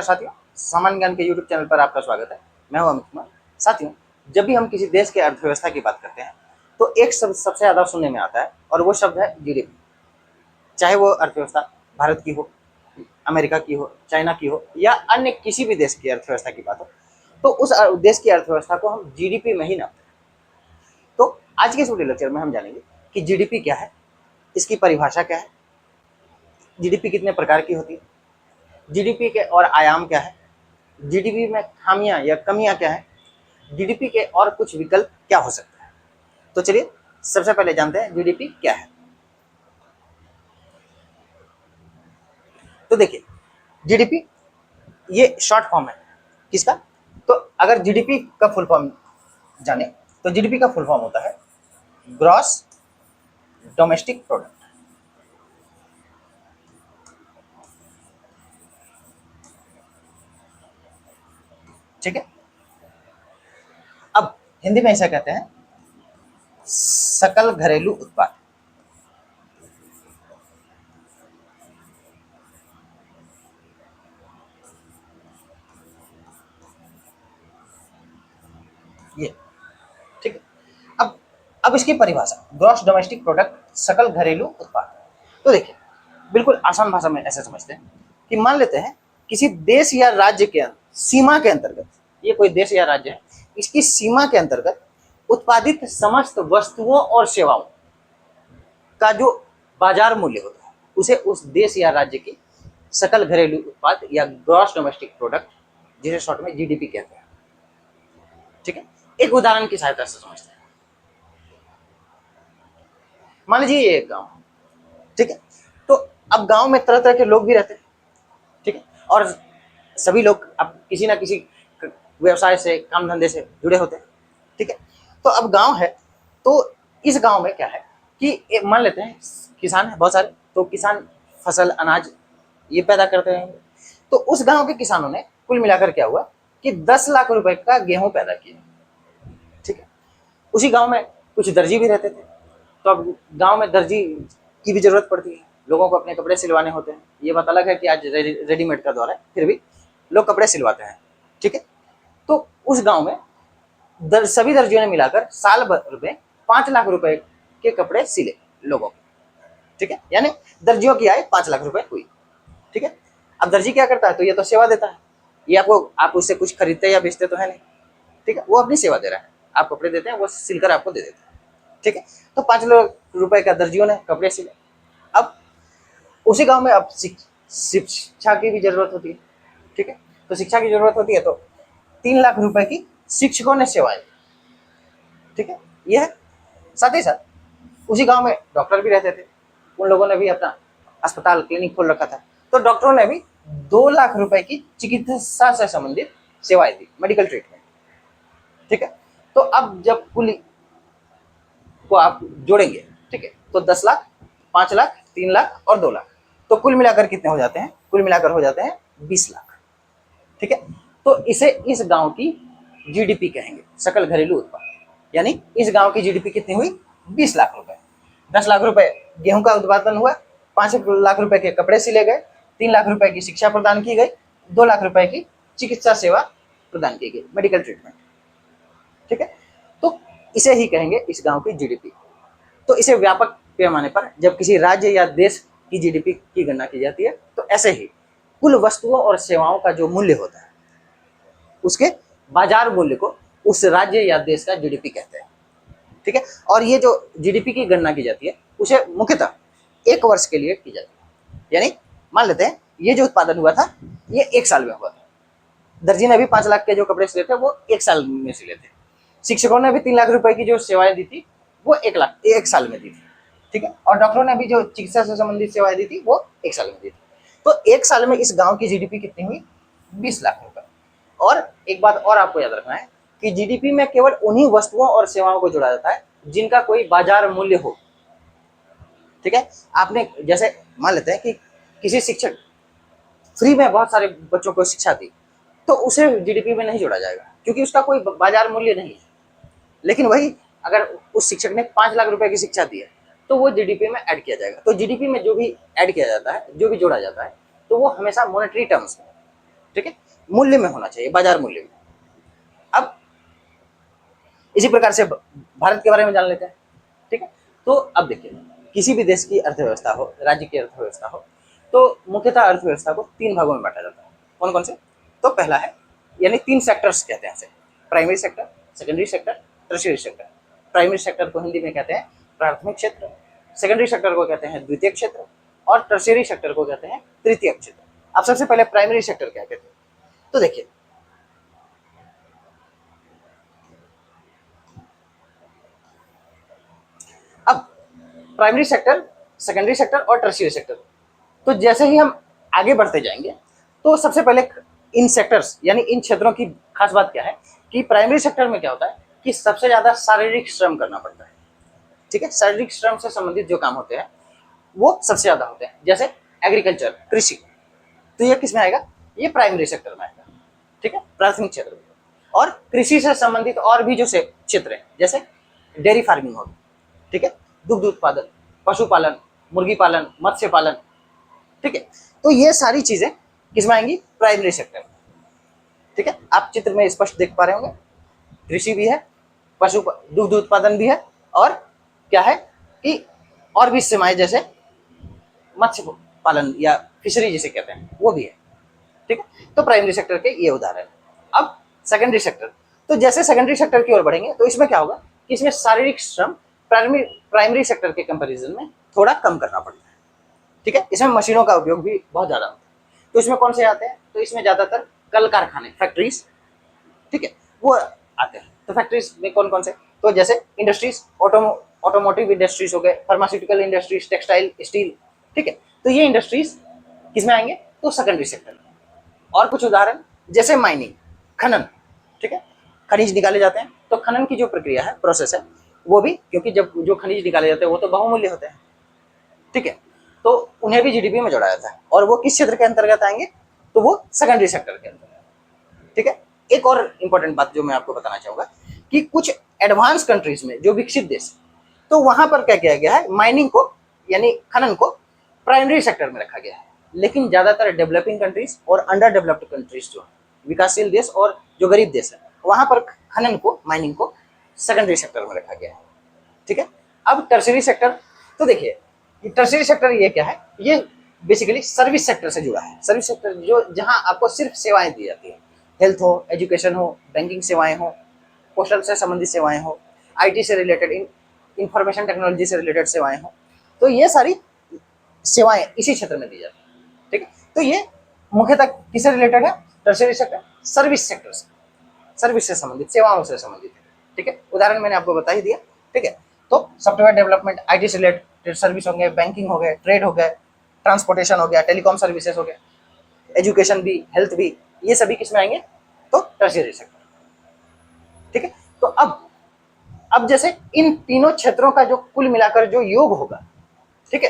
नमस्कार साथियों, सामान्य ज्ञान के YouTube चैनल पर आपका स्वागत है। मैं हूं अमित कुमार। साथियों, जब भी हम किसी देश के अर्थव्यवस्था की बात करते हैं तो एक शब्द सबसे ज़्यादा सुनने में आता है और वो शब्द है जीडीपी। चाहे वो अर्थव्यवस्था भारत की हो, अमेरिका की हो, चाइना की हो या अन्य किसी भी देश की अर्थव्यवस्था की बात हो, तो उस देश की अर्थव्यवस्था को हम जीडीपी में ही नापते हैं। तो आज के इस वीडियो लेक्चर में हम जानेंगे कि जीडीपी क्या है, इसकी परिभाषा क्या है, जीडीपी कितने प्रकार की होती है, जीडीपी के और आयाम क्या है, जीडीपी में खामियां या कमियां क्या है, जीडीपी के और कुछ विकल्प क्या हो सकते हैं। तो चलिए सबसे पहले जानते हैं जीडीपी क्या है। तो देखिए, जीडीपी ये शॉर्ट फॉर्म है किसका। तो अगर जीडीपी का फुल फॉर्म जाने तो जीडीपी का फुल फॉर्म होता है ग्रॉस डोमेस्टिक प्रोडक्ट। ठीक है, अब हिंदी में ऐसा कहते हैं सकल घरेलू उत्पाद। ये ठीक है। अब इसकी परिभाषा ग्रॉस डोमेस्टिक प्रोडक्ट, सकल घरेलू उत्पाद। तो देखिए, बिल्कुल आसान भाषा में ऐसे समझते हैं कि मान लेते हैं किसी देश या राज्य के सीमा के अंतर्गत, ये कोई देश या राज्य है, इसकी सीमा के अंतर्गत उत्पादित समस्त वस्तुओं और सेवाओं का जो बाजार मूल्य होता है उसे उस देश या राज्य की सकल घरेलू उत्पाद या ग्रॉस डोमेस्टिक प्रोडक्ट, जिसे शॉर्ट में जीडीपी कहते हैं। ठीक है, एक उदाहरण की सहायता से समझते हैं। मान लीजिए ये एक गांव, ठीक है। तो अब गांव में तरह तरह के लोग भी रहते हैं, ठीक है, और सभी लोग अब किसी ना किसी व्यवसाय से, काम धंधे से जुड़े होते हैं, ठीक है। तो अब गांव है, तो इस गांव में क्या है कि मान लेते हैं किसान है बहुत सारे, तो किसान फसल अनाज ये पैदा करते हैं। तो उस गांव के किसानों ने कुल मिलाकर क्या हुआ कि 10 लाख रुपए का गेहूं पैदा किया, ठीक है। उसी गांव में कुछ दर्जी भी रहते थे, तो अब गांव में दर्जी की भी जरूरत पड़ती है, लोगों को अपने कपड़े सिलवाने होते हैं। ये बात अलग है कि आज रेडीमेड का दौर है, फिर भी लोग कपड़े सिलवाते हैं, ठीक है। तो उस गांव में सभी दर्जियों ने मिलाकर साल भर में 5 लाख रुपए के कपड़े सिले लोगों को, ठीक है। यानी दर्जियों की आय 5 लाख रुपए हुई, ठीक है। अब दर्जी क्या करता है, तो ये तो सेवा देता है, ये आप उससे कुछ खरीदते या बेचते तो है नहीं, ठीक है। वो अपनी सेवा दे रहा है, आप कपड़े देते हैं, वो सिलकर आपको दे देता है, ठीक है। तो 5 लाख रुपए का दर्जियों ने कपड़े सिले। अब उसी गांव में अब शिक्षा की भी जरूरत होती है, ठीक है। तो शिक्षा की जरूरत होती है, तो 3 लाख रुपए की शिक्षकों ने सेवाएं, ठीक है। यह है, साथ ही साथ उसी गांव में डॉक्टर भी रहते थे, उन लोगों ने भी अपना अस्पताल क्लिनिक खोल रखा था, तो डॉक्टरों ने भी 2 लाख रुपए की चिकित्सा से संबंधित सेवाएं दी, मेडिकल ट्रीटमेंट, ठीक है। तो अब जब कुल को आप जोड़ेंगे, ठीक है, तो 10 लाख, 5 लाख, 3 लाख और 2 लाख, तो कुल मिलाकर कितने हो जाते हैं, कुल मिलाकर हो जाते हैं 20 लाख, ठीक है। तो इसे इस गांव की जीडीपी कहेंगे, सकल घरेलू उत्पाद। यानी इस गांव की जीडीपी कितनी हुई, 20 लाख रुपए। 10 लाख रुपए गेहूं का उत्पादन हुआ, 5 लाख रुपए के कपड़े सिले गए, 3 लाख रुपए की शिक्षा प्रदान की गई, 2 लाख रुपए की चिकित्सा सेवा प्रदान की गई, मेडिकल ट्रीटमेंट, ठीक है। तो इसे ही कहेंगे इस गांव की जीडीपी। तो इसे व्यापक पैमाने पर जब किसी राज्य या देश की जीडीपी की गणना की जाती है, तो ऐसे ही कुल वस्तुओं और सेवाओं का जो मूल्य होता है उसके बाजार मूल्य को उस राज्य या देश का जीडीपी कहते हैं, ठीक है। और ये जो जीडीपी की गणना की जाती है उसे मुख्यतः 1 वर्ष के लिए की जाती है। यानी मान लेते हैं ये जो उत्पादन हुआ था ये 1 साल में हुआ था, दर्जी ने भी 5 लाख के जो कपड़े सिले थे वो 1 साल में सिले थे, शिक्षकों ने भी 3 लाख रुपए की जो सेवाएं दी थी वो 1 साल में दी थी, ठीक है। और डॉक्टरों ने भी जो चिकित्सा से संबंधित सेवाएं दी थी वो 1 साल में दी थी। तो 1 साल में इस गांव की जीडीपी कितनी हुई, 20 लाख रुपए। और एक बात और आपको याद रखना है कि जीडीपी में केवल उन्हीं वस्तुओं और सेवाओं को जोड़ा जाता है जिनका कोई बाजार मूल्य हो, ठीक है। आपने जैसे मान लेते हैं कि किसी शिक्षक फ्री में बहुत सारे बच्चों को शिक्षा दी, तो उसे जीडीपी में नहीं जोड़ा जाएगा क्योंकि उसका कोई बाजार मूल्य नहीं है। लेकिन वही अगर उस शिक्षक ने 5 लाख रुपए की शिक्षा दी है तो वो जीडीपी में ऐड किया जाएगा। तो जीडीपी में जो भी ऐड किया जाता है, जो भी जोड़ा जाता है, तो वो हमेशा मॉनेटरी टर्म्स में, ठीक है, मूल्य में होना चाहिए, बाजार मूल्य में। अब इसी प्रकार से भारत के बारे में जान लेते हैं। ठीक है, तो अब देखिए, किसी भी देश की अर्थव्यवस्था हो, राज्य की अर्थव्यवस्था हो, तो मुख्यतः अर्थव्यवस्था को 3 भागों में बांटा जाता है। कौन कौन से? तो पहला है, यानी 3 सेक्टर्स कहते हैं इसे, primary sector, secondary sector, tertiary sector. Primary sector को हिंदी में कहते हैं प्राथमिक क्षेत्र, सेकेंडरी सेक्टर को कहते हैं द्वितीय क्षेत्र, और टर्शियरी सेक्टर को कहते हैं तृतीय क्षेत्र। अब सबसे पहले प्राइमरी सेक्टर क्या कहते हैं? तो देखिए, अब प्राइमरी सेक्टर, सेकेंडरी सेक्टर और टर्शियरी सेक्टर, तो जैसे ही हम आगे बढ़ते जाएंगे, तो सबसे पहले इन सेक्टर्स यानी इन क्षेत्रों की खास बात क्या है कि प्राइमरी सेक्टर में क्या होता है कि सबसे ज्यादा शारीरिक श्रम करना पड़ता है। ठीक है, शारीरिक श्रम से संबंधित जो काम होते हैं वो सबसे ज्यादा होते हैं, जैसे एग्रीकल्चर, कृषि। तो ये किस में आएगा? ये प्राइमरी सेक्टर में आएगा। ठीक है, प्राथमिक क्षेत्र में। और कृषि से संबंधित और भी जो क्षेत्र है, जैसे डेयरी फार्मिंग होगी, ठीक है, दुग्ध उत्पादन, पशुपालन, मुर्गी पालन, मत्स्य पालन। ठीक है, तो ये सारी चीजें किसमें आएंगी? प्राइमरी सेक्टर में। ठीक है, आप चित्र में स्पष्ट देख पा रहे होंगे, कृषि भी है, दुग्ध उत्पादन भी है, और क्या है कि और भी सेवाएं जैसे मत्स्य पालन या फिशरी जिसे कहते हैं वो भी है। ठीक है, तो प्राइमरी सेक्टर के ये उदाहरण है। अब सेकेंडरी सेक्टर, तो जैसे सेकेंडरी सेक्टर की ओर बढ़ेंगे तो इसमें क्या होगा कि इसमें शारीरिक श्रम प्राइमरी सेक्टर के कंपैरिजन में थोड़ा कम करना पड़ता है। ठीक है, इसमें मशीनों का उपयोग भी बहुत ज्यादा होता है। तो इसमें कौन से आते हैं? तो इसमें ज्यादातर कल कारखाने, फैक्ट्रीज, ठीक है, वो आते हैं। तो फैक्ट्रीज में कौन कौन से? तो जैसे इंडस्ट्रीज, ऑटोमोटिव इंडस्ट्रीज हो गए, फार्मास्यूटिकल इंडस्ट्रीज, टेक्सटाइल, स्टील। ठीक है, तो ये इंडस्ट्रीज किसमें आएंगे? तो सेकेंडरी सेक्टर में। और कुछ उदाहरण जैसे माइनिंग, खनन। ठीक है, खनिज निकाले जाते हैं, तो खनन की जो प्रक्रिया है, प्रोसेस है, वो भी, क्योंकि जब जो खनिज निकाले जाते हैं वो तो बहुमूल्य होते हैं। ठीक है, तो उन्हें भी जीडीपी में जोड़ा जाता है, और वो किस क्षेत्र के अंतर्गत आएंगे? तो वो सेकेंडरी सेक्टर के अंतर्गत। ठीक है, एक और इंपॉर्टेंट बात जो मैं आपको बताना चाहूंगा कि कुछ एडवांस कंट्रीज में, जो विकसित देश, तो वहां पर क्या किया गया है, माइनिंग को यानी खनन को प्राइमरी सेक्टर में रखा गया है। लेकिन ज्यादातर डेवलपिंग कंट्रीज और अंडर डेवलप्ड कंट्रीज, जो विकासशील देश और जो गरीब देश है, वहां पर खनन को, माइनिंग को सेकेंडरी सेक्टर में रखा गया है। ठीक है, अब टर्शियरी सेक्टर, तो देखिए टर्शियरी सेक्टर ये क्या है? ये बेसिकली सर्विस सेक्टर से जुड़ा है। सर्विस सेक्टर जो जहां आपको सिर्फ सेवाएं दी जाती है, हेल्थ हो, एजुकेशन हो, बैंकिंग सेवाएं हो, पोस्टल से संबंधित सेवाएं हो, आईटी से रिलेटेड, इंफॉर्मेशन टेक्नोलॉजी से रिलेटेड सेवाएं हो, तो ये सारी सेवाएं इसी क्षेत्र में दी जाती है। ठीक है, तो ये मुख्यतः किससे रिलेटेड है? टर्शियरी सेक्टर, सर्विस सेक्टर से, सर्विस से संबंधित, सेवाओं से संबंधित। ठीक है, उदाहरण मैंने आपको बता ही दिया। ठीक है, तो सॉफ्टवेयर डेवलपमेंट, आईटी से रिलेटेड सर्विस हो गए, बैंकिंग हो गए, ट्रेड हो गए, ट्रांसपोर्टेशन हो गया, टेलीकॉम सर्विसेज हो गए, एजुकेशन भी, हेल्थ भी, ये सभी किसमें आएंगे? तो टर्शियरी सेक्टर। ठीक है, तो अब जैसे इन तीनों क्षेत्रों का जो कुल मिलाकर जो योग होगा, ठीक है,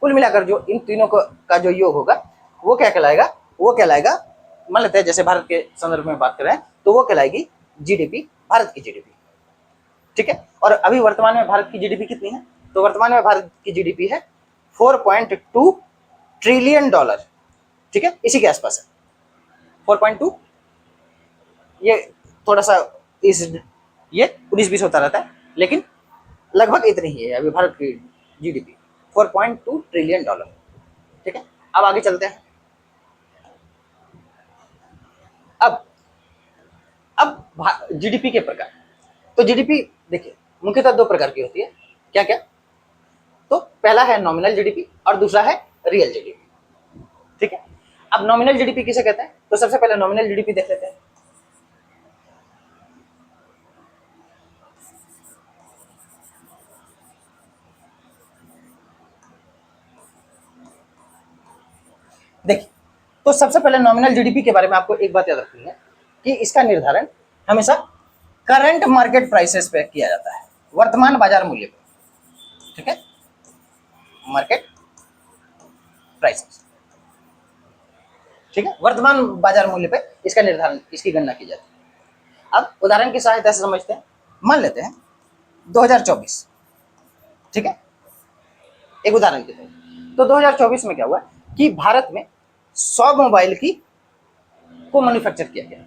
कुल मिलाकर जो इन तीनों का जो योग होगा वो क्या कहलाएगा? वो कहलाएगा, मान लेते हैं जैसे भारत के संदर्भ में बात करें तो वो कहलाएगी जीडीपी, भारत की जीडीपी। ठीक है, और अभी वर्तमान में भारत की जीडीपी कितनी है? तो वर्तमान में भारत की जीडीपी है 4.2 ट्रिलियन डॉलर। ठीक है, इसी के आसपास है 4.2। ये थोड़ा सा ये 19-20 होता रहता है, लेकिन लगभग इतनी ही है अभी भारत की जीडीपी, 4.2 ट्रिलियन डॉलर। ठीक है, अब आगे चलते हैं। अब जीडीपी के प्रकार, तो जीडीपी देखिए मुख्यतः 2 प्रकार की होती है। क्या क्या? तो पहला है नॉमिनल जीडीपी और दूसरा है रियल जीडीपी। ठीक है, अब नॉमिनल जीडीपी किसे कहते हैं? तो सबसे पहले नॉमिनल जीडीपी देख लेते हैं। देखिए, तो सबसे पहले नॉमिनल जीडीपी के बारे में आपको एक बात याद रखनी है कि इसका निर्धारण हमेशा करंट मार्केट प्राइसेस पे किया जाता है, वर्तमान बाजार मूल्य पे। ठीक है, मार्केट प्राइसेस। ठीक है, वर्तमान बाजार मूल्य पे इसका निर्धारण, इसकी गणना की जाती है। अब उदाहरण की सहायता से समझते हैं। मान लेते हैं 2024, ठीक है, एक उदाहरण के तौर। तो 2024 में क्या हुआ कि भारत में 100 मोबाइल की को मैन्युफैक्चर किया गया,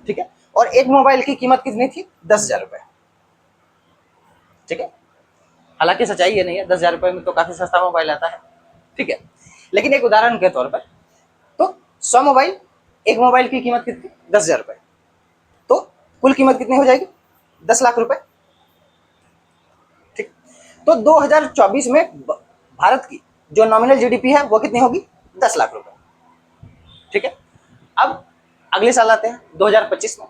ठीक है। और एक मोबाइल की कीमत कितनी थी? 10,000 रुपए, ठीक है। हालांकि सच्चाई ये नहीं है, 10,000 रुपए में तो काफी सस्ता मोबाइल आता है, ठीक है। लेकिन एक उदाहरण के तौर पर तो 100 मोबाइल, एक मोबाइल की कीमत कितनी? 10,000 रुपए, तो कुल कीमत कितनी हो जाएगी? 10 लाख रुपए, ठीक। तो 2024 में भारत की जो नॉमिनल जीडीपी है वो कितनी होगी? 10 लाख रुपए, ठीक है। अब अगले साल आते हैं 2025 में,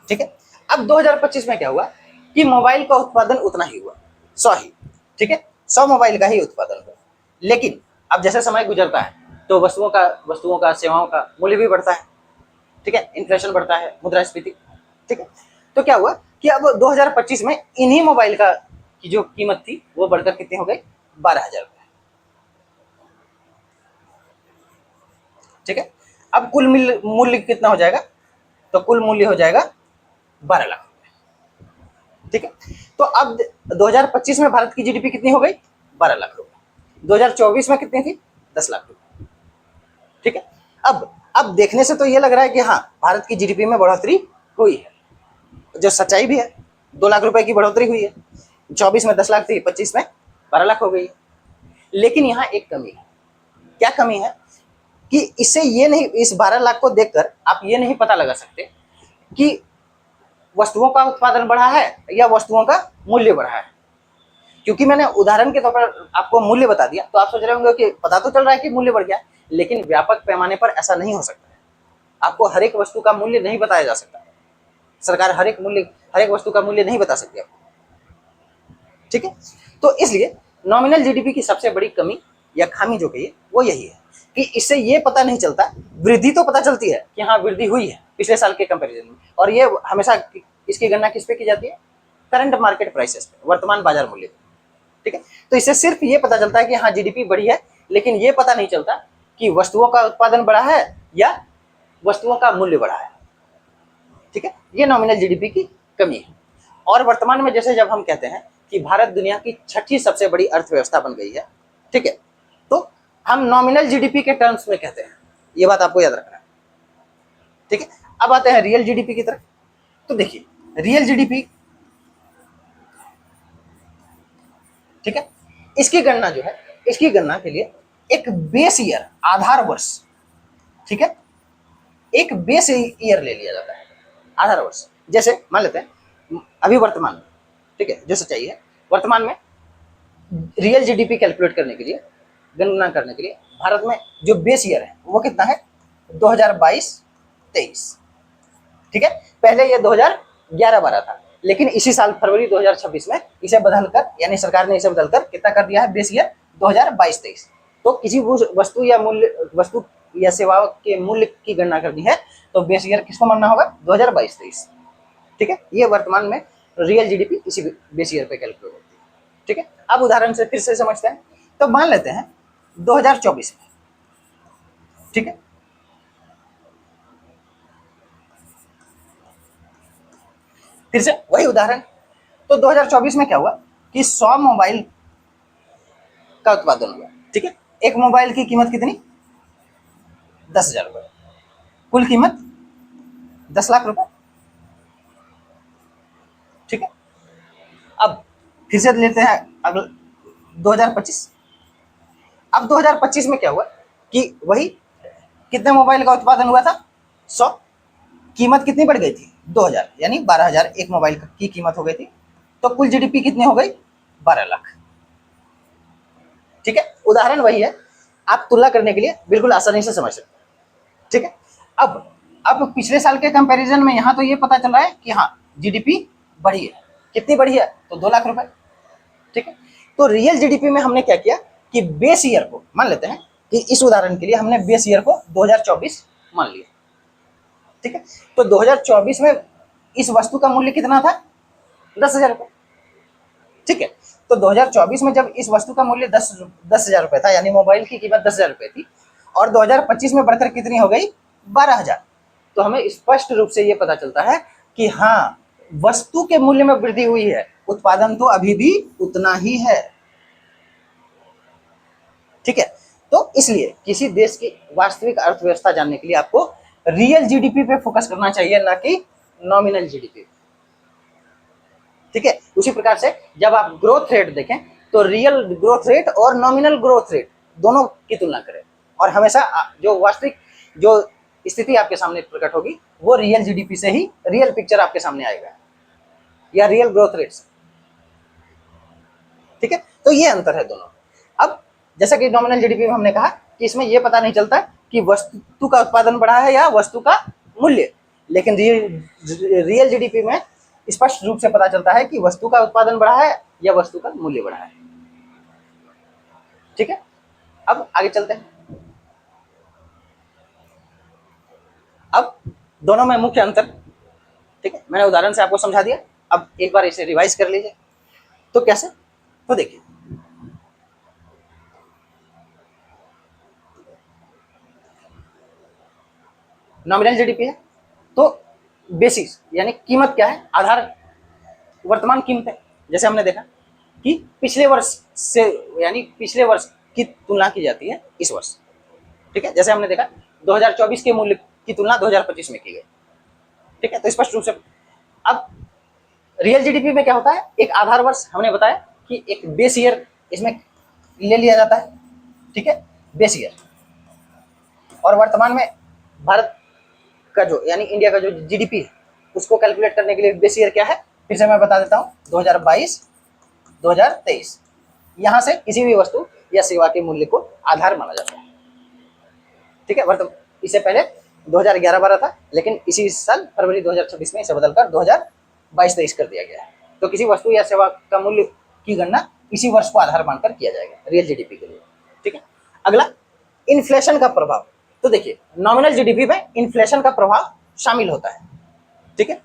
ठीक है। अब 2025 में क्या हुआ कि मोबाइल का उत्पादन उतना ही हुआ, 100 ही, ठीक है। 100 मोबाइल का ही उत्पादन हुआ। लेकिन अब जैसे समय गुजरता है तो वस्तुओं का सेवाओं का मूल्य भी बढ़ता है, ठीक है। इन्फ्लेशन बढ़ता है, मुद्रास्फीति, ठीक है। तो क्या हुआ कि अब 2025 में इन्हीं मोबाइल का की जो कीमत थी वो बढ़कर कितनी हो गई? 12,000 रुपए, ठीक है। अब कुल मूल्य कितना हो जाएगा? तो कुल मूल्य हो जाएगा 12 लाख रुपए, ठीक है। तो अब 2025 में भारत की जीडीपी कितनी हो गई? 12 लाख रुपए। 2024 में कितनी थी? 10 लाख रुपए, ठीक है। अब देखने से तो ये लग रहा है कि हाँ, भारत की जीडीपी में बढ़ोतरी हुई है, जो सच्चाई भी है। 2 लाख रुपए की बढ़ोतरी हुई है। 24 में 10 लाख थी, 25 में 12 लाख हो गई है। लेकिन यहाँ एक कमी है। क्या कमी है कि इससे ये नहीं, इस 12 लाख को देखकर आप ये नहीं पता लगा सकते कि वस्तुओं का उत्पादन बढ़ा है या वस्तुओं का मूल्य बढ़ा है। क्योंकि मैंने उदाहरण के तौर पर आपको मूल्य बता दिया तो आप सोच रहे होंगे कि पता तो चल रहा है कि मूल्य बढ़ गया, लेकिन व्यापक पैमाने पर ऐसा नहीं हो सकता है। आपको हर एक वस्तु का मूल्य नहीं बताया जा सकता। सरकार हर एक वस्तु का मूल्य नहीं बता सकती आपको, ठीक है। तो इसलिए नॉमिनल जीडीपी की सबसे बड़ी कमी या खामी जो कही वो यही है कि इससे ये पता नहीं चलता, वृद्धि तो पता चलती है कि हाँ वृद्धि हुई है पिछले साल के कंपैरिजन में, और ये हमेशा इसकी गणना किस पे की जाती है? करंट मार्केट प्राइसेस पे, वर्तमान बाजार मूल्य, ठीक है। तो इससे सिर्फ ये पता चलता है कि हाँ जीडीपी बढ़ी है, लेकिन ये पता नहीं चलता कि वस्तुओं का उत्पादन बढ़ा है या वस्तुओं का मूल्य बढ़ा है, ठीक है। ये नॉमिनल जीडीपी की कमी है। और वर्तमान में जैसे जब हम कहते हैं कि भारत दुनिया की 6ठी सबसे बड़ी अर्थव्यवस्था बन गई है, ठीक है, तो हम नॉमिनल जीडीपी के टर्म्स में कहते हैं, ये बात आपको याद रखना है, ठीक है। अब आते हैं रियल जीडीपी की तरफ। तो देखिए रियल जीडीपी, ठीक है, इसकी गणना जो है, इसकी गणना के लिए एक बेस ईयर, आधार वर्ष, ठीक है, एक बेस ईयर ले लिया जाता है, आधार वर्ष। जैसे मान लेते हैं अभी वर्तमान में, ठीक है, जो सच्चाई है वर्तमान में रियल जीडीपी कैलकुलेट करने के लिए, गणना करने के लिए भारत में जो बेस ईयर है वो कितना है? 2022-23, ठीक है। पहले ये 2011-12 था, लेकिन इसी साल फरवरी 2026 में इसे बदलकर, यानी सरकार ने इसे बदलकर कितना कर दिया है? Base year 2022-23। तो किसी वस्तु या सेवा के मूल्य की गणना करनी है तो बेस ईयर किसको मानना होगा? 2022-23, ठीक है। ये वर्तमान में रियल जीडीपी इसी बेस ईयर पे कैलकुलेट होती है, ठीक है। अब उदाहरण से फिर से समझते हैं। तो मान लेते हैं 2024 में, ठीक है, फिर से वही उदाहरण। तो 2024 में क्या हुआ कि 100 मोबाइल का उत्पादन हुआ, ठीक है। एक मोबाइल की कीमत कितनी? 10,000 रुपए, कुल कीमत 10 लाख रुपए, ठीक है। अब फिर से लेते हैं अगले 2025। अब 2025 में क्या हुआ कि वही कितने मोबाइल का उत्पादन हुआ था? 100, कीमत कितनी बढ़ गई थी? 2,000, यानी 12,000 एक मोबाइल की कीमत हो गई थी। तो कुल जीडीपी कितनी हो गई? 12 लाख, ठीक है। उदाहरण वही है, आप तुलना करने के लिए बिल्कुल आसानी से समझ सकते हैं, ठीक है। अब पिछले साल के कंपैरिजन में यहाँ तो ये पता चल रहा है कि हाँ जीडीपी बढ़ी है। कितनी बढ़ी है? तो 2 लाख रुपए, ठीक है। तो रियल जीडीपी में हमने क्या किया कि बेस ईयर को मान लेते हैं कि इस उदाहरण के लिए हमने बेस ईयर को 2024 मान लिया, ठीक है। तो 2024 में इस वस्तु का मूल्य कितना था? 10,000 रुपए, ठीक है। तो 2024 में जब इस वस्तु का मूल्य 10,000 रुपए था, यानी मोबाइल की कीमत 10,000 रुपए थी, और 2025 में बढ़कर कितनी हो गई? 12,000। तो हमें स्पष्ट रूप से ये पता चलता है कि हाँ वस्तु के मूल्य में वृद्धि हुई है, उत्पादन तो अभी भी उतना ही है, ठीक है। तो इसलिए किसी देश की वास्तविक अर्थव्यवस्था जानने के लिए आपको रियल जीडीपी पे फोकस करना चाहिए, ना कि नॉमिनल जीडीपी। ठीक है, उसी प्रकार से जब आप ग्रोथ रेट देखें तो रियल ग्रोथ रेट और नॉमिनल ग्रोथ रेट दोनों की तुलना करें, और हमेशा जो वास्तविक जो स्थिति आपके सामने प्रकट होगी वो रियल जीडीपी से ही रियल पिक्चर आपके सामने आएगा, या रियल ग्रोथ रेट से। ठीक है, तो ये अंतर है दोनों। अब जैसा कि नॉमिनल जीडीपी में हमने कहा कि इसमें ये पता नहीं चलता कि वस्तु का उत्पादन बढ़ा है या वस्तु का मूल्य, लेकिन रियल जीडीपी में स्पष्ट रूप से पता चलता है कि वस्तु का उत्पादन बढ़ा है या वस्तु का मूल्य बढ़ा है। ठीक है, अब आगे चलते हैं। अब दोनों में मुख्य अंतर, ठीक है, मैंने उदाहरण से आपको समझा दिया, अब एक बार इसे रिवाइज कर लीजिए। तो कैसे? तो देखिए, नॉमिनल जीडीपी है तो बेसिस यानी कीमत क्या है, आधार वर्तमान कीमत है। जैसे हमने देखा कि पिछले वर्ष से यानी पिछले वर्ष की तुलना की जाती है इस वर्ष। ठीक है, जैसे हमने देखा 2024 के मूल्य की तुलना 2025 में की गई। ठीक है, तो स्पष्ट रूप से अब रियल जीडीपी में क्या होता है, एक आधार वर्ष हमने बताया कि एक बेस ईयर इसमें ले लिया जाता है। ठीक है, बेस ईयर, और वर्तमान में भारत का जो यानी इंडिया का जो जीडीपी है उसको कैलकुलेट करने के लिए बेस ईयर क्या है, फिर से मैं बता देता हूँ, 2022 2023। यहाँ से किसी भी वस्तु या सेवा के मूल्य को आधार माना जाता है। ठीक है, वर्तमान इससे पहले 2011-12 था, लेकिन इसी साल फरवरी 2026 में इसे बदलकर 2022-23 कर दिया गया है। तो किसी वस्तु या सेवा का मूल्य की गणना इसी वर्ष को आधार मानकर किया जाएगा रियल जीडीपी के लिए। ठीक है, अगला इन्फ्लेशन का प्रभाव। तो देखिए, नॉमिनल जीडीपी में इन्फ्लेशन का प्रभाव शामिल होता है। ठीक है,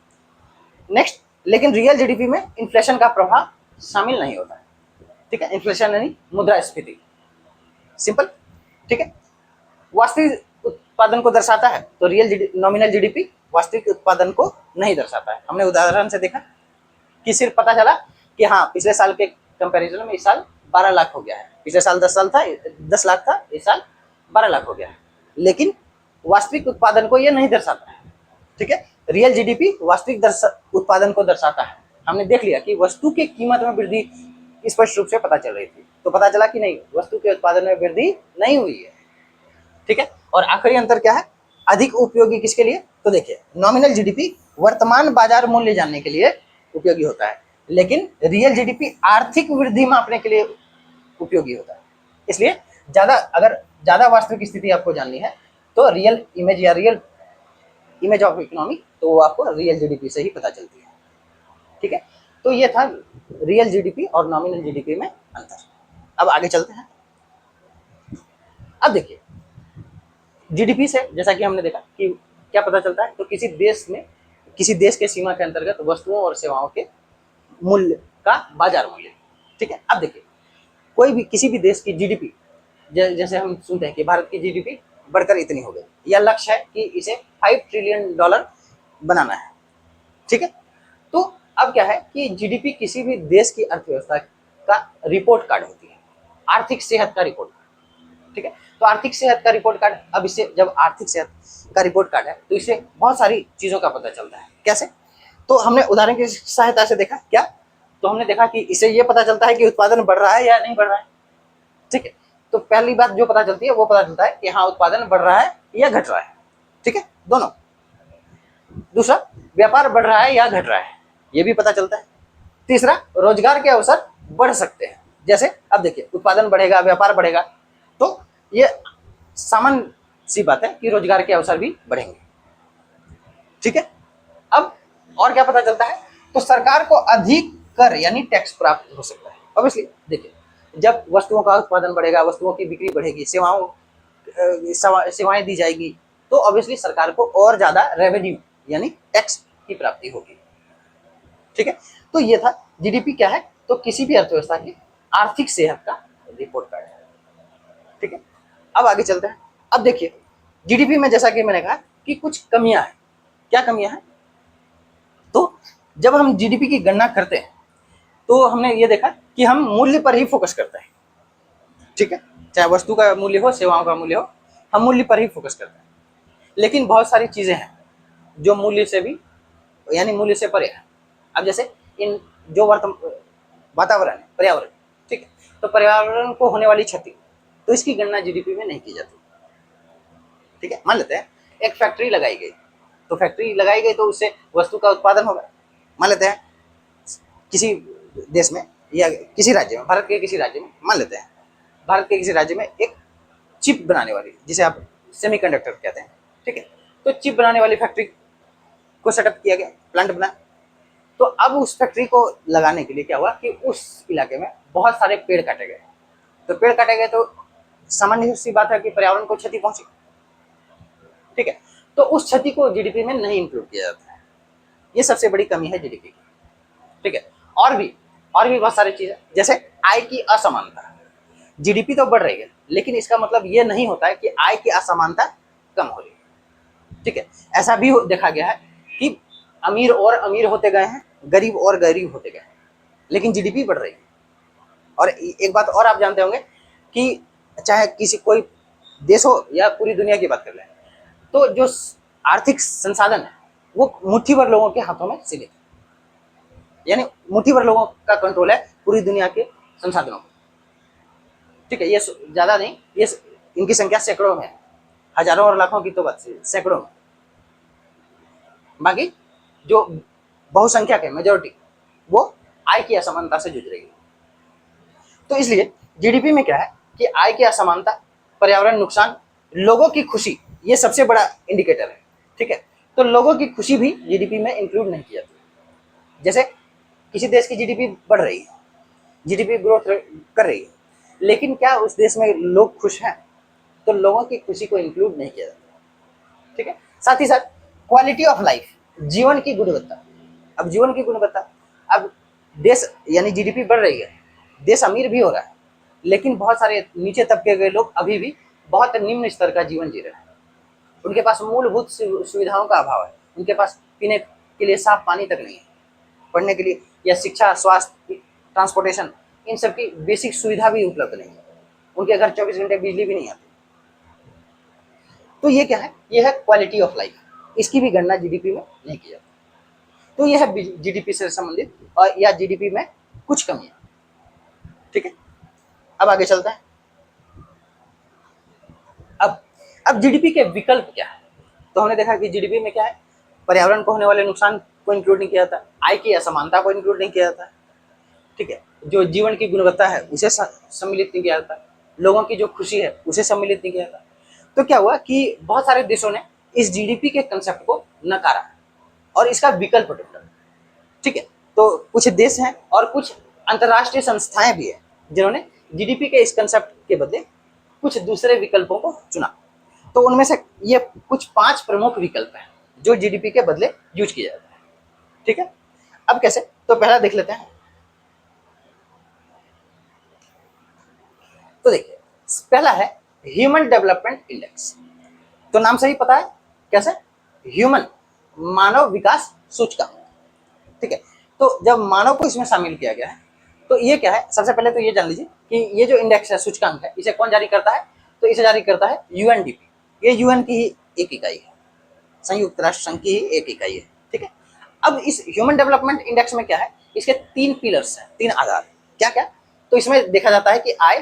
नेक्स्ट, लेकिन रियल जीडीपी में इन्फ्लेशन का प्रभाव शामिल नहीं होता है। ठीक है, इन्फ्लेशन यानी मुद्रास्फीति, सिंपल। ठीक है, वास्तविक उत्पादन को दर्शाता है तो रियल नॉमिनल जीडीपी वास्तविक उत्पादन को नहीं दर्शाता है। हमने उदाहरण से देखा कि सिर्फ पता चला कि हाँ पिछले साल के कंपैरिजन में इस साल 12 लाख हो गया है, पिछले साल 10 लाख था, इस साल 12 लाख हो गया है, लेकिन वास्तविक उत्पादन को यह नहीं दर्शाता है। ठीक है, रियल जीडीपी वास्तविक उत्पादन को दर्शाता है। हमने देख लिया कि वस्तु की कीमत में वृद्धि स्पष्ट रूप से पता चल रही थी, तो पता चला कि नहीं, वस्तु के उत्पादन में वृद्धि नहीं हुई है। ठीक है, और आखिरी अंतर क्या है, अधिक उपयोगी किसके लिए? तो देखिए, नॉमिनल जीडीपी वर्तमान बाजार मूल्य जानने के लिए उपयोगी होता है, लेकिन रियल जीडीपी आर्थिक वृद्धि मापने के लिए उपयोगी होता है। इसलिए अगर ज्यादा वास्तविक स्थिति आपको जाननी है तो रियल इमेज ऑफ इकोनॉमी, तो वो आपको रियल जीडीपी से ही पता चलती है। ठीक है, तो ये था रियल जीडीपी और नॉमिनल जीडीपी में अंतर। अब आगे चलते हैं। अब देखिए, जीडीपी से जैसा कि हमने देखा कि क्या पता चलता है, तो किसी देश के सीमा के अंतर्गत वस्तुओं और सेवाओं के मूल्य का बाजार मूल्य। ठीक है, अब देखिए, कोई भी किसी भी देश की जीडीपी, जैसे हम सुनते हैं कि भारत की जीडीपी बढ़कर इतनी हो गई, या लक्ष्य है कि इसे $5 ट्रिलियन बनाना है। ठीक है, तो अब क्या है कि जीडीपी किसी भी देश की अर्थव्यवस्था का रिपोर्ट कार्ड होती है, आर्थिक सेहत का रिपोर्ट कार्ड। ठीक है, तो आर्थिक सेहत का रिपोर्ट कार्ड, अब इससे जब आर्थिक सेहत का रिपोर्ट कार्ड है तो इससे बहुत सारी चीजों का पता चलता है। कैसे? तो हमने उदाहरण की सहायता से देखा क्या, तो हमने देखा कि इससे ये पता चलता है कि उत्पादन बढ़ रहा है या नहीं बढ़ रहा है। ठीक है, तो पहली बात जो पता चलती है वो पता चलता है कि हाँ उत्पादन बढ़ रहा है या घट रहा है। ठीक है, दोनों। दूसरा, व्यापार बढ़ रहा है या घट रहा है, ये भी पता चलता है। तीसरा, रोजगार के अवसर बढ़ सकते हैं। जैसे अब देखिए, उत्पादन बढ़ेगा, व्यापार बढ़ेगा, तो ये सामान्य सी बात है कि रोजगार के अवसर भी बढ़ेंगे। ठीक है, अब और क्या पता चलता है, तो सरकार को अधिक कर यानी टैक्स प्राप्त हो सकता है। ऑब्वियसली देखिए, जब वस्तुओं का उत्पादन बढ़ेगा, वस्तुओं की बिक्री बढ़ेगी, सेवाएं दी जाएगी, तो ऑब्वियसली सरकार को और ज्यादा रेवेन्यू यानी टैक्स की प्राप्ति होगी। ठीक है, तो ये था जीडीपी क्या है, तो किसी भी अर्थव्यवस्था की आर्थिक सेहत का रिपोर्ट कार्ड है। ठीक है, अब आगे चलते हैं। अब देखिए, जीडीपी में जैसा कि मैंने कहा कि कुछ कमियां हैं। क्या कमियां हैं? तो जब हम जीडीपी की गणना करते हैं तो हमने ये देखा कि हम मूल्य पर ही फोकस करते हैं। ठीक है, चाहे वस्तु का मूल्य हो, सेवाओं का मूल्य हो, हम मूल्य पर ही फोकस करते हैं। लेकिन बहुत सारी चीजें हैं जो मूल्य से भी, यानी मूल्य से परे है। अब जैसे इन जो वातावरण है, पर्यावरण, ठीक है, तो पर्यावरण को होने वाली क्षति, तो इसकी गणना जीडीपी में नहीं की जाती। ठीक है, मान लेते हैं एक फैक्ट्री लगाई गई, तो फैक्ट्री लगाई गई तो उससे वस्तु का उत्पादन होगा। मान लेते हैं किसी देश में या किसी राज्य में, भारत के किसी राज्य में, मान लेते हैं भारत के किसी राज्य में एक चिप बनाने वाली, जिसे आप सेमीकंडक्टर कहते हैं, ठीक है, तो चिप बनाने वाली फैक्ट्री को सेटअप किया गया, प्लांट बना। तो अब उस फैक्ट्री को लगाने के लिए क्या हुआ कि उस इलाके में बहुत सारे पेड़ काटे गए। तो पेड़ काटे गए तो सामान्य सी बात है कि पर्यावरण को क्षति पहुंची, ठीक है, तो उस क्षति को जीडीपी में नहीं इंक्लूड किया जाता है। ये सबसे बड़ी कमी है जीडीपी की, ठीक है। और भी बहुत सारी चीजें, जैसे आय की असमानता। जीडीपी तो बढ़ रही है, लेकिन इसका मतलब ये नहीं होता है कि आय की असमानता कम हो रही है, ठीक है। ऐसा भी देखा गया है कि अमीर और अमीर होते गए हैं, गरीब और गरीब होते गए हैं, लेकिन जीडीपी बढ़ रही है। और एक बात और आप जानते होंगे कि चाहे किसी कोई देश हो या पूरी दुनिया की बात कर लें, तो जो आर्थिक संसाधन है वो मुट्ठी भर लोगों के हाथों में सीमित है, यानी मुट्ठी भर लोगों का कंट्रोल है पूरी दुनिया के संसाधनों पर, ठीक है। ये ज्यादा नहीं, ये इनकी संख्या सैकड़ों में है, हजारों और लाखों की तो बात सैकड़ों में। बाकी जो बहुसंख्यक है, मेजोरिटी, वो आय की असमानता से जूझ रही है। तो इसलिए जीडीपी में क्या है कि आय की असमानता, पर्यावरण नुकसान, लोगों की खुशी, ये सबसे बड़ा इंडिकेटर है, ठीक है। तो लोगों की खुशी भी जीडीपी में इंक्लूड नहीं की जाती। जैसे किसी देश की जीडीपी बढ़ रही है, जीडीपी ग्रोथ कर रही है, लेकिन क्या उस देश में लोग खुश हैं? तो लोगों की खुशी को इंक्लूड नहीं किया जाता, ठीक है। साथ ही साथ क्वालिटी ऑफ लाइफ, जीवन की गुणवत्ता। अब जीवन की गुणवत्ता, अब देश यानी जीडीपी बढ़ रही है, देश अमीर भी हो रहा है, लेकिन बहुत सारे नीचे तबके के लोग अभी भी बहुत निम्न स्तर का जीवन जी रहे हैं। उनके पास मूलभूत सुविधाओं का अभाव है, उनके पास पीने के लिए साफ पानी तक नहीं है, पढ़ने के लिए या शिक्षा, स्वास्थ्य, ट्रांसपोर्टेशन, इन सब की बेसिक सुविधा भी उपलब्ध नहीं है, उनके घर 24 घंटे बिजली भी नहीं आती। तो ये क्या है? ये है क्वालिटी ऑफ लाइफ, इसकी भी गणना जीडीपी में नहीं की जाती। तो यह है जीडीपी से संबंधित और या जीडीपी में कुछ कमियां, ठीक है। अब आगे चलते हैं। अब जीडीपी के विकल्प क्या है? तो हमने देखा कि जीडीपी में क्या है, पर्यावरण को होने वाले नुकसान को इंक्लूड नहीं किया जाता, आय की असमानता को इंक्लूड नहीं किया जाता, ठीक है, जो जीवन की गुणवत्ता है उसे सम्मिलित नहीं किया जाता, लोगों की जो खुशी है उसे सम्मिलित नहीं किया जाता। तो क्या हुआ कि बहुत सारे देशों ने इस जीडीपी के कंसेप्ट को नकारा और इसका विकल्प ढूंढा, ठीक है। तो कुछ देश हैं और कुछ अंतरराष्ट्रीय संस्थाएं भी है जिन्होंने जीडीपी के इस कंसेप्ट के बदले कुछ दूसरे विकल्पों को चुना। तो उनमें से ये कुछ 5 प्रमुख विकल्प हैं जो जीडीपी के बदले यूज किया जाता है, ठीक है। अब कैसे? तो पहला देख लेते हैं। तो देखिए, पहला है ह्यूमन डेवलपमेंट इंडेक्स। तो नाम से ही पता है कैसे, ह्यूमन, मानव विकास सूचकांक, ठीक है। तो जब मानव को इसमें शामिल किया गया है, तो ये क्या है? सबसे पहले तो ये जान लीजिए कि ये जो इंडेक्स है, सूचकांक है, इसे कौन जारी करता है? तो इसे जारी करता है यूएनडीपी। ये यूएन की ही एक इकाई है, संयुक्त राष्ट्र संघ की ही एक इकाई है, ठीक है। अब इस ह्यूमन डेवलपमेंट इंडेक्स में क्या है, इसके 3 पिलर्स हैं, 3 आधार। क्या क्या? तो इसमें देखा जाता है कि आय,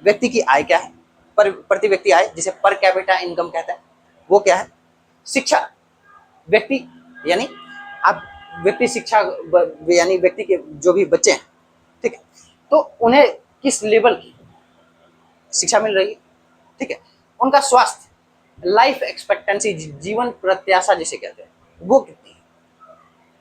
व्यक्ति की आय क्या है, प्रति व्यक्ति आय, जिसे पर कैपिटा इनकम कहते हैं, वो क्या है। शिक्षा, व्यक्ति यानी आप व्यक्ति शिक्षा यानी व्यक्ति के जो भी बच्चे हैं, ठीक है, तो उन्हें किस लेवल की शिक्षा मिल रही है, ठीक है। उनका स्वास्थ्य, लाइफ एक्सपेक्टेंसी, जीवन प्रत्याशा जिसे कहते हैं, वो कितनी है,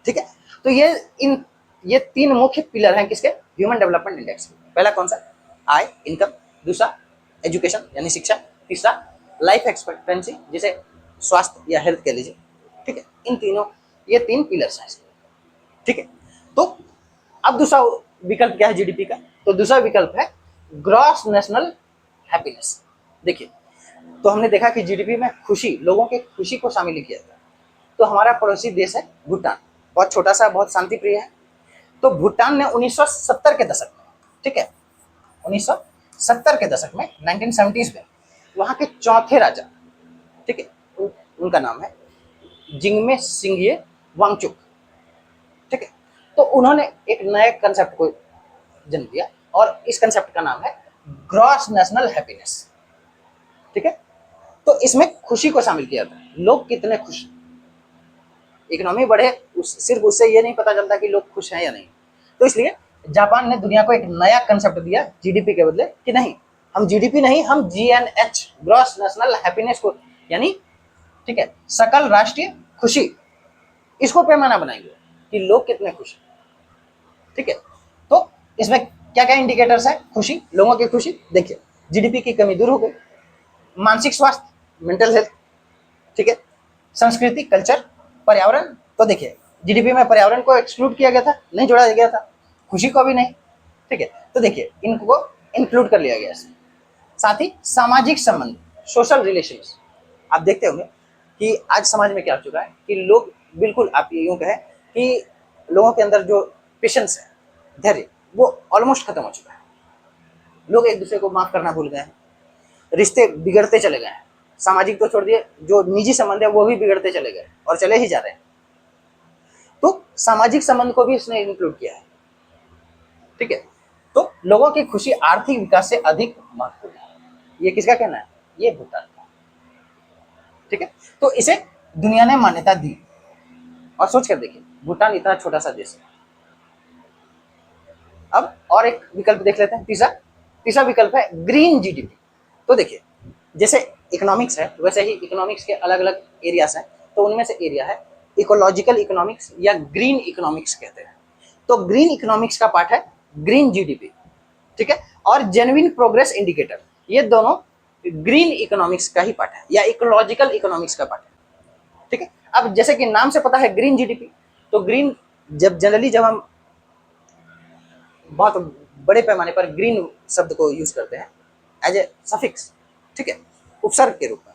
ठीक है। तो ये 3 मुख्य पिलर हैं किसके, ह्यूमन डेवलपमेंट इंडेक्स। पहला कौन सा? आय, इनकम। दूसरा एजुकेशन यानी शिक्षा। तीसरा लाइफ एक्सपेक्टेंसी, जिसे स्वास्थ्य या हेल्थ कह लीजिए, ठीक है। इन तीनों, ये 3 पिलर्स हैं, ठीक है। तो अब दूसरा विकल्प क्या है जीडीपी का? तो दूसरा विकल्प है ग्रॉस नेशनल हैप्पीनेस। देखिए, तो हमने देखा कि जीडीपी में खुशी, लोगों के खुशी को शामिल किया जाता है। तो हमारा पड़ोसी देश है भूटान, बहुत छोटा सा, बहुत शांति प्रिय है। तो भूटान ने 1970 के दशक में, ठीक है, 70 के दशक में 1970s में वहाँ के चौथे राजा, ठीक है, उनका नाम है जिंगमे सिंघिए वांगचुक, ठीक है। तो उन्होंने एक नए कंसेप्ट को जन्म दिया और इस कंसेप्ट का नाम है ग्रॉस नेशनल हैप्पीनेस, ठीक है। तो इसमें खुशी को शामिल किया था, लोग कितने खुश, इकोनॉमी बढ़े सिर्फ उससे ये नहीं पता चलता कि लोग खुश हैं या नहीं। तो इसलिए जापान ने दुनिया को एक नया कंसेप्ट दिया जीडीपी के बदले कि नहीं, हम जीडीपी नहीं, हम जीएनएच ग्रॉस नेशनल हैप्पीनेस को, यानी ठीक है सकल राष्ट्रीय खुशी, इसको पैमाना बनाएंगे कि लोग कितने खुश हैं, ठीक है। तो इसमें क्या क्या इंडिकेटर्स है खुशी, लोगों की खुशी, देखिए जीडीपी की कमी दूर हो गई, मानसिक स्वास्थ्य मेंटल हेल्थ, ठीक है, संस्कृति कल्चर, पर्यावरण, तो देखिए जीडीपी में पर्यावरण को एक्सक्लूड किया गया था, नहीं जोड़ा गया था, खुशी को भी नहीं, ठीक है। तो देखिए इनको इंक्लूड कर लिया गया, साथ ही सामाजिक संबंध सोशल रिलेशंस, आप देखते होंगे कि आज समाज में क्या हो चुका है कि लोग बिल्कुल, आप यूँ कहें कि लोगों के अंदर जो पेशेंस है, धैर्य, वो ऑलमोस्ट खत्म हो चुका है, लोग एक दूसरे को माफ करना भूल गए हैं, रिश्ते बिगड़ते चले गए हैं, सामाजिक तो छोड़ दिए, जो निजी संबंध है वो भी बिगड़ते चले गए और चले ही जा रहे हैं। तो सामाजिक संबंध को भी इसने इंक्लूड किया है, ठीक है। तो लोगों की खुशी आर्थिक विकास से अधिक महत्वपूर्ण है, ये किसका कहना है, ये भूटान का, ठीक है। तो इसे दुनिया ने मान्यता दी, और सोच कर देखिए भूटान इतना छोटा सा देश है। अब और एक विकल्प देख लेते हैं, तीसरा विकल्प है ग्रीन जीडीपी। तो देखिए जैसे इकोनॉमिक्स है वैसे ही इकोनॉमिक्स के अलग अलग एरियाज हैं, तो उनमें से एरिया है इकोलॉजिकल इकोनॉमिक्स या ग्रीन इकोनॉमिक्स कहते हैं। तो ग्रीन इकोनॉमिक्स का पार्ट है ग्रीन जीडीपी, ठीक है, और जेन्युइन प्रोग्रेस इंडिकेटर, ये दोनों ग्रीन इकोनॉमिक्स का ही पार्ट है या इकोलॉजिकल इकोनॉमिक्स का पार्ट है, ठीक है। अब जैसे कि नाम से पता है ग्रीन जीडीपी, तो ग्रीन जब हम बहुत बड़े पैमाने पर ग्रीन शब्द को यूज करते हैं एज ए सफिक्स, ठीक है, उपसर्ग के रूप में,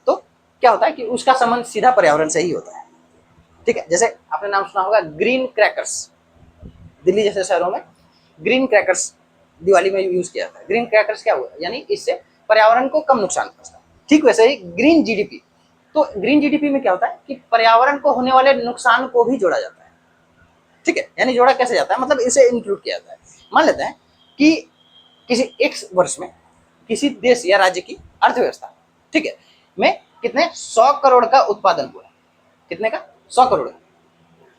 तो क्या होता है कि उसका संबंध सीधा पर्यावरण से ही होता है, ठीक है। जैसे आपने नाम सुना होगा ग्रीन क्रैकर्स, दिल्ली जैसे शहरों में ग्रीन क्रैकर्स दिवाली में यूज किया था। ग्रीन क्रैकर्स क्या हुआ, यानी इससे पर्यावरण को कम नुकसान पहुंचता है। ठीक वैसे ही ग्रीन जीडीपी, तो ग्रीन जीडीपी में क्या होता है कि पर्यावरण को होने वाले नुकसान को भी जोड़ा जाता है, ठीक है। यानी जोड़ा कैसे जाता है, मतलब इसे इंक्लूड किया जाता है। मान लेते हैं कि किसी एक वर्ष में किसी देश या राज्य की अर्थव्यवस्था, ठीक है, में कितने 100 करोड़ का उत्पादन हुआ, कितने का 100 करोड़,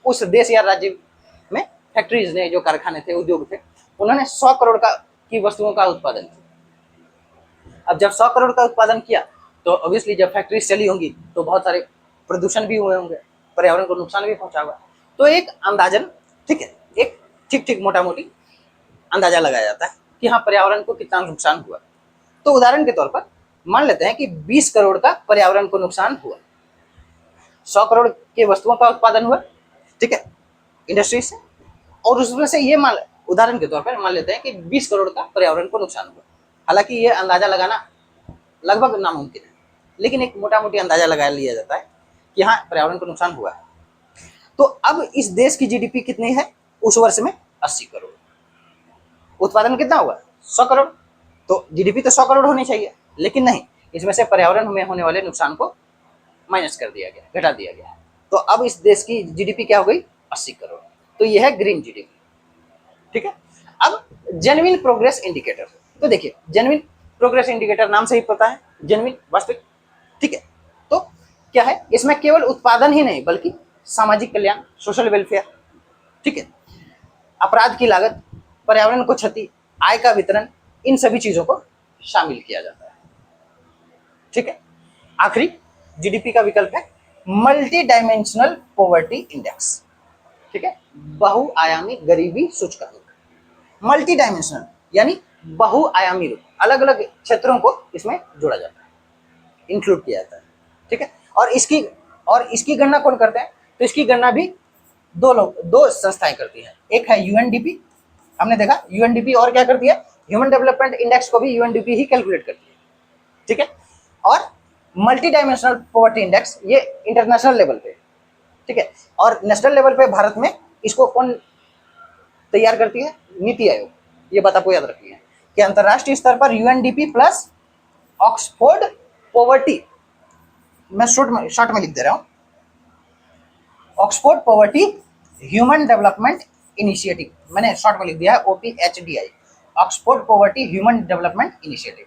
उस देश या राज्य में फैक्ट्रीज ने, जो कारखाने थे, उद्योग थे, उन्होंने 100 करोड़ का की वस्तुओं का उत्पादन किया। अब जब 100 करोड़ का उत्पादन किया तो ऑब्वियसली जब फैक्ट्रीज चली होंगी तो बहुत सारे प्रदूषण भी हुए होंगे, पर्यावरण को नुकसान भी पहुंचा होगा। तो एक अंदाजन, ठीक है, एक ठीक मोटा मोटी अंदाजा लगाया जाता है कि हाँ पर्यावरण को कितना नुकसान हुआ। तो उदाहरण के तौर पर मान लेते हैं कि 20 करोड़ का पर्यावरण को नुकसान हुआ, 100 करोड़ के वस्तुओं का उत्पादन हुआ, ठीक है, इंडस्ट्री से, और उसमें से ये मान, उदाहरण के तौर पर मान लेते हैं कि 20 करोड़ का पर्यावरण को नुकसान हुआ। हालांकि ये अंदाजा लगाना लगभग नामुमकिन है, लेकिन एक मोटा मोटी अंदाजा लगा लिया जाता है कि हाँ पर्यावरण को नुकसान हुआ है। तो अब इस देश की जीडीपी कितनी है उस वर्ष में, 80 करोड़, उत्पादन कितना हुआ 100 करोड़, तो जीडीपी तो 100 करोड़ होनी चाहिए, लेकिन नहीं, इसमें से पर्यावरण में होने वाले नुकसान को माइनस कर दिया गया, घटा दिया गया। तो अब इस देश की जीडीपी क्या हो गई, 80 करोड़। तो यह है ग्रीन जीडीपी, ठीक है। अब जेन्युइन प्रोग्रेस इंडिकेटर, तो देखिए जेन्युइन प्रोग्रेस इंडिकेटर नाम से ही पता है, जेन्युइन वास्तविक, ठीक है। तो क्या है, इसमें केवल उत्पादन ही नहीं बल्कि सामाजिक कल्याण, सोशल वेलफेयर, ठीक है, अपराध की लागत, पर्यावरण को क्षति, आय का वितरण, इन सभी चीजों को शामिल किया जाता है, ठीक है। आखिरी जीडीपी का विकल्प है मल्टी डायमेंशनल पॉवर्टी इंडेक्स, ठीक है, बहुआयामी गरीबी सूचकांक। मल्टी डायमेंशनल यानी बहुआयामी रूप, अलग अलग क्षेत्रों को इसमें जोड़ा जाता है, इंक्लूड किया जाता है, ठीक है। और इसकी गणना कौन करते हैं, तो इसकी गणना भी दो संस्थाएं करती हैं। एक है यूएनडीपी, हमने देखा यूएनडीपी, और क्या करती है, ह्यूमन डेवलपमेंट इंडेक्स को भी यूएनडीपी ही कैलकुलेट करती है, ठीक है। और मल्टी डायमेंशनल पॉवर्टी इंडेक्स ये इंटरनेशनल लेवल पे, ठीक है, और नेशनल लेवल पे भारत में इसको कौन तैयार करती है, नीति आयोग, ये बात आपको याद रखनी है। कि अंतरराष्ट्रीय स्तर पर यूएनडीपी प्लस ऑक्सफोर्ड पॉवर्टी, मैं शॉर्ट में लिख दे रहा हूं, Oxford poverty human development initiative, मैंने शॉर्ट में लिख दिया है OPHDI, Oxford poverty human development initiative,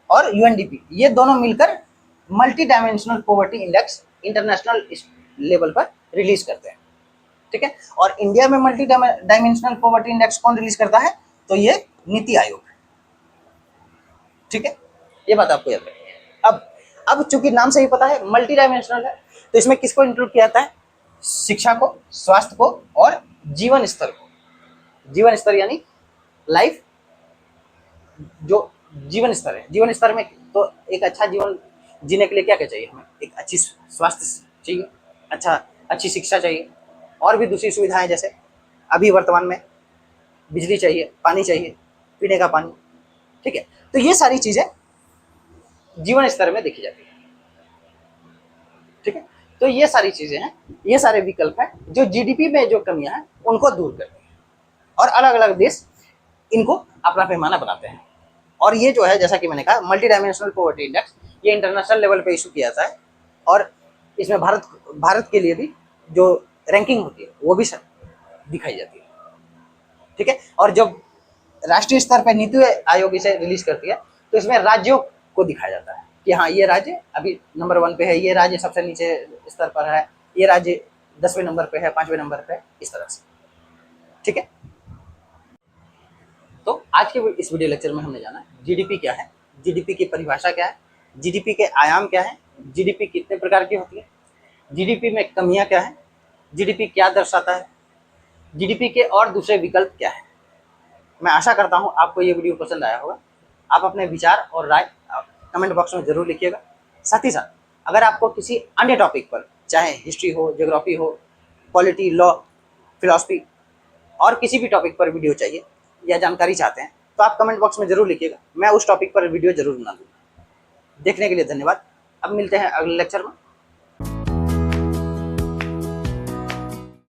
और यूएनडीपी, ये दोनों मिलकर multi dimensional poverty index international level पर रिलीज करते हैं। ठीक है, और इंडिया में मल्टी डायमेंशनल पॉवर्टी इंडेक्स कौन रिलीज करता है? तो ये नीति आयोग। ठीक है, ये बात आपको याद रखनी है। अब चूंकि नाम से ही पता है मल्टी डायमेंशनल है, तो इसमें किसको इंक्लूड किया जाता है? शिक्षा को, स्वास्थ्य को और जीवन स्तर को। जीवन स्तर यानी लाइफ, जो जीवन स्तर है, जीवन स्तर में तो एक अच्छा जीवन जीने के लिए क्या क्या चाहिए हमें? एक अच्छी स्वास्थ्य चाहिए, अच्छी शिक्षा चाहिए, और भी दूसरी सुविधाएं, जैसे अभी वर्तमान में बिजली चाहिए, पानी चाहिए, पीने का पानी। ठीक है, तो ये सारी चीजें जीवन स्तर में देखी जाती है। ठीक है, तो ये सारी चीजें हैं, ये सारे विकल्प हैं जो जीडीपी में जो कमियां हैं उनको दूर करते हैं, और अलग अलग देश इनको अपना पैमाना बनाते हैं। और ये जो है, जैसा कि मैंने कहा, मल्टी डायमेंशनल पॉवर्टी इंडेक्स ये इंटरनेशनल लेवल पे इशू किया जाता है, और इसमें भारत के लिए भी जो रैंकिंग होती है वो भी दिखाई जाती है। ठीक है, और जब राष्ट्रीय स्तर पर नीति आयोग इसे रिलीज करती है तो इसमें राज्यों को दिखाया जाता है कि हाँ, ये राज्य अभी नंबर 1 पे है, ये राज्य सबसे नीचे स्तर पर है, ये राज्य 10वें नंबर पे है, 5वें नंबर पे है, इस तरह से। ठीक है, तो आज के इस वीडियो लेक्चर में हमने जाना जीडीपी क्या है, जीडीपी की परिभाषा क्या है, जीडीपी के आयाम क्या है, जीडीपी कितने प्रकार की होती है, जीडीपी में कमियां क्या है, जीडीपी क्या दर्शाता है, जीडीपी के और दूसरे विकल्प क्या है। मैं आशा करता हूं आपको ये वीडियो पसंद आया होगा। आप अपने विचार और राय कमेंट बॉक्स में जरूर लिखिएगा। साथ ही साथ अगर आपको किसी अन्य टॉपिक पर, चाहे हिस्ट्री हो, ज्योग्राफी हो, पॉलिटी, लॉ, फिलॉसफी, और किसी भी टॉपिक पर वीडियो चाहिए या जानकारी चाहते हैं, तो आप कमेंट बॉक्स में जरूर लिखिएगा। मैं उस टॉपिक पर वीडियो जरूर बना दूंगा। देखने के लिए धन्यवाद। अब मिलते हैं अगले लेक्चर में।